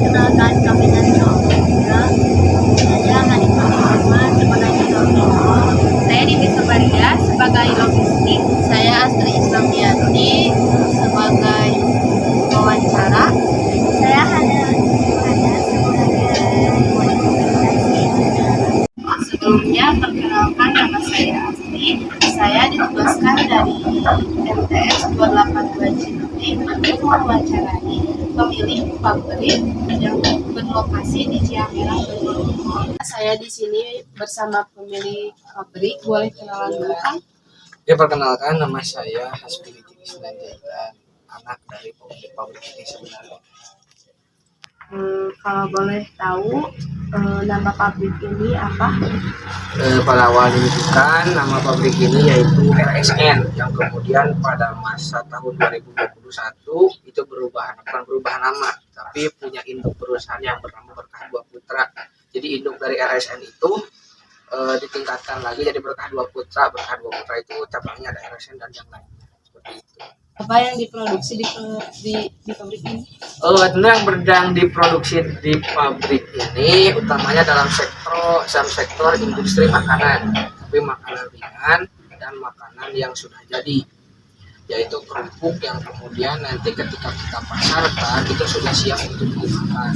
Perkenalkan kami dari Novia. Saya Hanifah Muhammad, sebagai Novia. Saya Dini Sabaria sebagai logistik. Saya Astri Islamiati sebagai Wawancara. saya Hana sebagai Sebelumnya perkenalkan nama saya Astri. Saya ditugaskan dari MTS 282 Cimahi untuk mewawancarai pemilik pabrik yang berlokasi di Ciamirang, Bogor. Saya di sini bersama pemilik pabrik. Boleh kenalan dulu, Kang? Ya, perkenalkan, nama saya Hasbi Islanjaitan, anak dari pemilik pabrik ini sebenarnya. Kalau boleh tahu, nama pabrik ini apa? Pada awal didirikan, nama pabrik ini yaitu RSN, yang kemudian pada masa tahun 2021 itu bukan berubah nama, tapi punya induk perusahaan yang bernama Berkah Dua Putra. Jadi induk dari RSN itu ditingkatkan lagi jadi Berkah Dua Putra. Berkah Dua Putra itu cabangnya ada RSN dan yang lainnya, seperti itu. Apa yang diproduksi di pabrik ini? Tentunya yang diproduksi di pabrik ini utamanya dalam sektor industri makanan, tapi makanan ringan dan makanan yang sudah jadi, yaitu kerupuk yang kemudian nanti ketika kita pasarkan itu sudah siap untuk dimakan.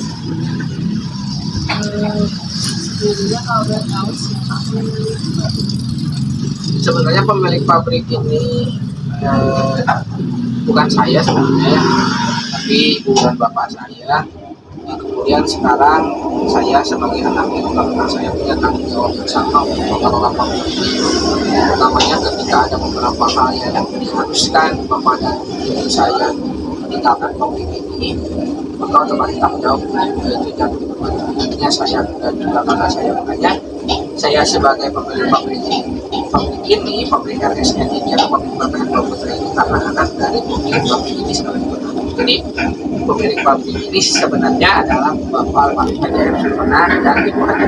Sebelumnya kalau boleh tahu siapa pemilik pabrik? Sebenarnya pemilik pabrik ini bukan saya sebenarnya, tapi ibu dan bapak saya. Kemudian sekarang saya sebagai anak itu karena saya punya tanggung jawab bersama untuk mengelola pabrik ini. Utamanya ketika ada beberapa hal yang diharuskan bapak dan ibu saya meninggalkan pabrik ini, maka otomatis tanggung jawab itu jatuh kepada akhirnya saya dan juga kakak saya. Makanya saya sebagai pemilik pabrik ini, pabrik RSN ini atau pabrik Berkah Dua Putra ini karena anak dari pemilik pabrik ini sebenarnya. Jadi pemilik pabrik ini sebenarnya adalah Bapak Haji Sulfanar dan Ibu Haji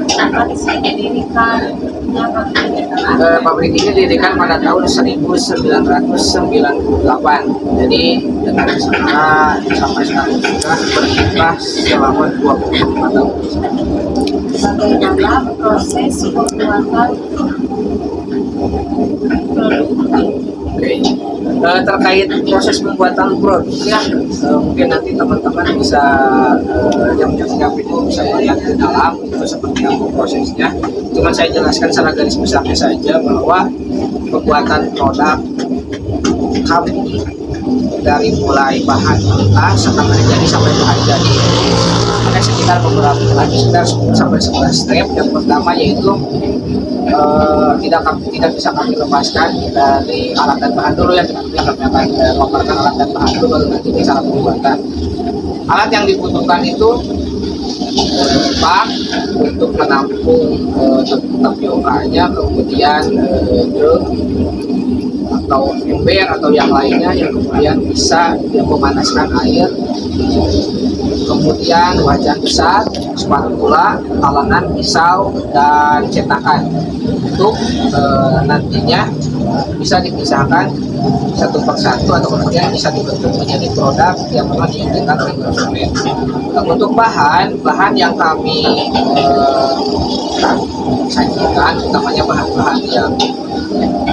Kenapa di sini didirikan pabrik ini didirikan pada tahun 1998. Jadi dengan usaha sampai sekarang sudah berkiprah selama 25 tahun. bagaimana proses pembuatan produk ini? Oke. Terkait proses pembuatan produk ya, mungkin nanti teman-teman bisa yang menyaksikan video bisa lihat di dalam itu seperti apa prosesnya. Cuma saya jelaskan secara garis besarnya saja bahwa pembuatan produk kami dari mulai bahan mentah setengah jadi sampai bahan jadi ada sekitar beberapa sekitar 10 sampai 11 step. Yang pertama yaitu tidak bisa kami lepaskan dari alat dan bahan dulu, yang tentunya kami akan memaparkan alat dan bahan dulu, baru nanti cara pembuatan. Alat yang dibutuhkan itu bak untuk menampung tapiokanya, kemudian drum atau ember atau yang lainnya yang kemudian bisa memanaskan air, kemudian wajan besar, spatula, talenan, pisau, dan cetakan untuk nantinya bisa dipisahkan satu persatu atau kemudian bisa dibentuk menjadi produk yang memang diinginkan oleh konsumen. Untuk bahan yang kami sajikan utamanya bahan-bahan yang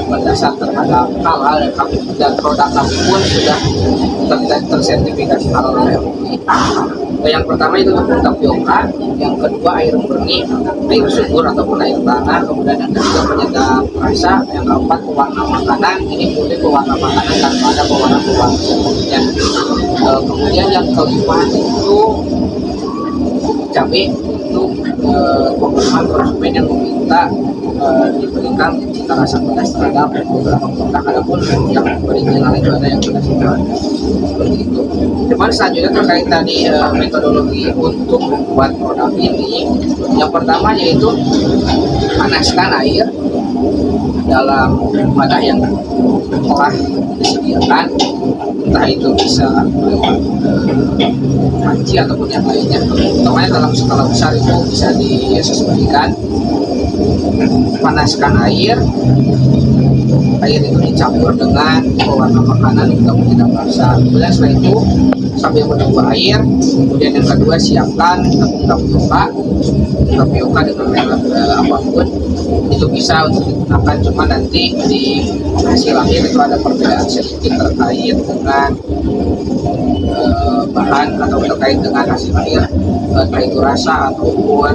berdasar terhadap halal dan produk kami pun sudah tersertifikasi halal oleh MUI. Yang pertama itu tepung tapioka, yang kedua air murni, air subur ataupun air tanah, kemudian yang ketiga penyedap rasa, yang keempat pewarna makanan. Ini murni pewarna makanan tanpa ada pewarna. Kemudian yang kelima itu cabai untuk pemahaman konsumen yang meminta diberikan cita rasa pedas terhadap beberapa produk, adapun yang original itu ada yang pedas itu ada, seperti itu. Cuman selanjutnya terkait tadi metodologi untuk membuat produk ini, yang pertama yaitu panaskan air dalam wadah yang telah disediakan, entah itu bisa lewat panci ataupun yang lainnya. Utamanya dalam skala besar itu bisa disesuaikan. panaskan air itu dicampur dengan pewarna makanan yang kamu tidak basah. Kemudian setelah itu sambil menunggu air, kemudian yang kedua siapkan tepung tapioka dengan merek apapun itu bisa untuk digunakan, cuma nanti di hasil akhir itu ada perbedaan sedikit terkait dengan bahan atau terkait dengan hasil akhir, entah itu rasa ataupun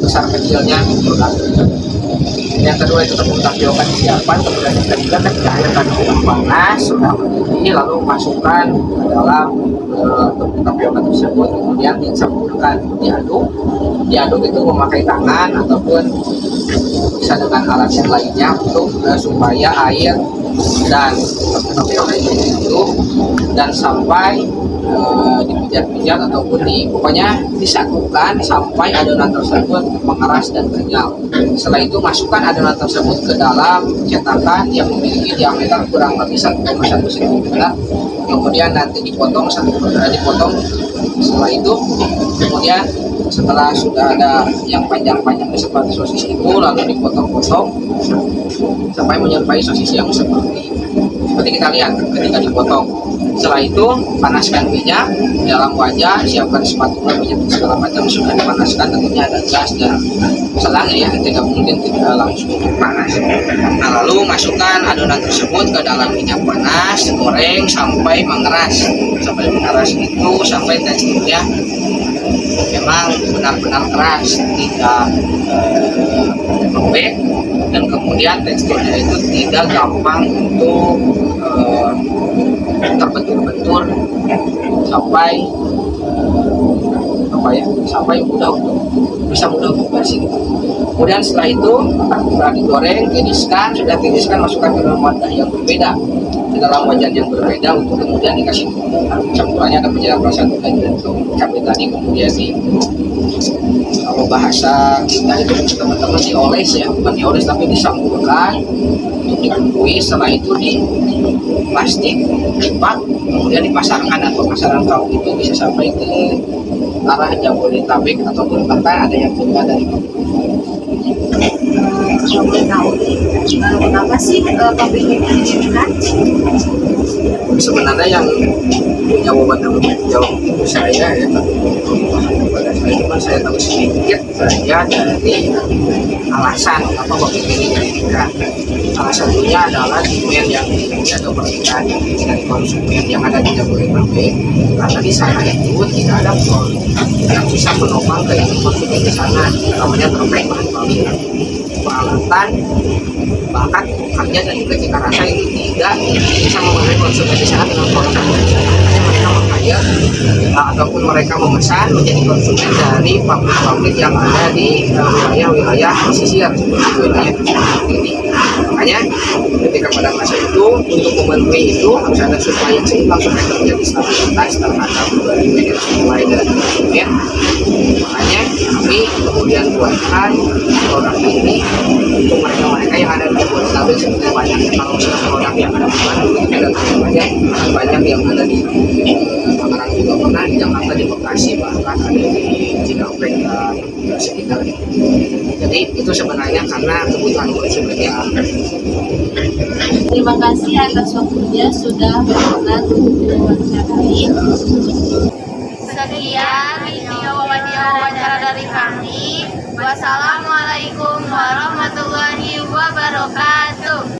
besar kecilnya produk. Yang kedua itu tepung tapioka disiapkan, kemudian yang ketiga ketika air tadi sudah panas, sudah mendidih, lalu masukkan ke dalam tepung tapioka tersebut, kemudian dicampurkan, diaduk itu memakai tangan ataupun bisa dengan alat yang lainnya untuk supaya air dan tepung tapioka itu diaduk dan sampai dipijat-pijat ataupun pokoknya disatukan sampai adonan tersebut mengeras dan kenyal. Setelah itu masukkan adonan tersebut ke dalam cetakan yang memiliki diameter kurang lebih 1,1 cm. Kemudian nanti dipotong. Setelah itu kemudian setelah sudah ada yang panjang-panjangnya seperti sosis itu, lalu dipotong-potong sampai menyerupai sosis yang seperti kita lihat ketika dipotong. Setelah itu panaskan minyak dalam wajan, siapkan spatula, minyak segala macam sudah dipanaskan, tentunya ada gas dan selang ya, tidak mungkin tidak langsung panas. Nah, lalu masukkan adonan tersebut ke dalam minyak panas, goreng sampai mengeras. Sampai mengeras itu sampai teksturnya memang benar-benar keras, tidak lembek, dan kemudian teksturnya itu tidak gampang untuk terbentur-bentur sampai bisa mudah untuk bersih. Kemudian setelah itu setelah digoreng, tiriskan, masukkan ke dalam wadah yang berbeda, ke dalam wajan yang berbeda untuk kemudian dikasih bumbu. Campurannya ada penyedap rasa gula dan cabai tadi, kemudian kalau bahasa kita itu teman-teman dioles ya, bukan dioles tapi disamburkan untuk dibumbui. Setelah itu di plastik dipak, kemudian dipasarkan, atau pasaran kaum itu bisa sampai ke arah Jabodetabek ataupun bahkan ada yang keluar dari Kalau boleh tahu kenapa sih pabrik ini didirikan? sebenarnya yang jawaban jawab itu saya ya, tapi pada saya cuma saya tahu sedikit saja dari alasan apa pabrik ini didirikan. Salah satunya adalah demand yang tinggi atau permintaan yang tinggi dari konsumen yang ada di Jabodetabek, karena di sana itu tidak ada produk yang bisa menopang kehidupan konsumen di sana, namanya terkait bahan baku, peralatan, bahkan harga dan juga cita rasa itu tidak bisa memenuhi konsumen di sana dengan produk yang di sana. Hanya mereka mengajak ataupun mereka memesan menjadi konsumen dari pabrik-pabrik yang ada di wilayah-wilayah pesisir seperti wilayah ini. Makanya ketika pada masa itu untuk memenuhi itu harus ada supply yang seimbang supaya terjadi stabilitas terhadap demand dan supply dari konsumen. Makanya kami kemudian buatkan produk ini untuk mereka-mereka yang ada di Jabodetabek, seperti banyaknya kalau misalnya produk yang ada di Bandung itu ada banyak yang ada di Tangerang juga pernah, di Jakarta, di Bekasi, bahkan ada di Cikampek dan sekitar. Jadi itu sebenarnya karena kebutuhan konsumen yang ada. Terima kasih atas waktunya sudah berkenan untuk diwawancarai. Sekian video wawancara dari kami. Wassalamualaikum warahmatullahi wabarakatuh.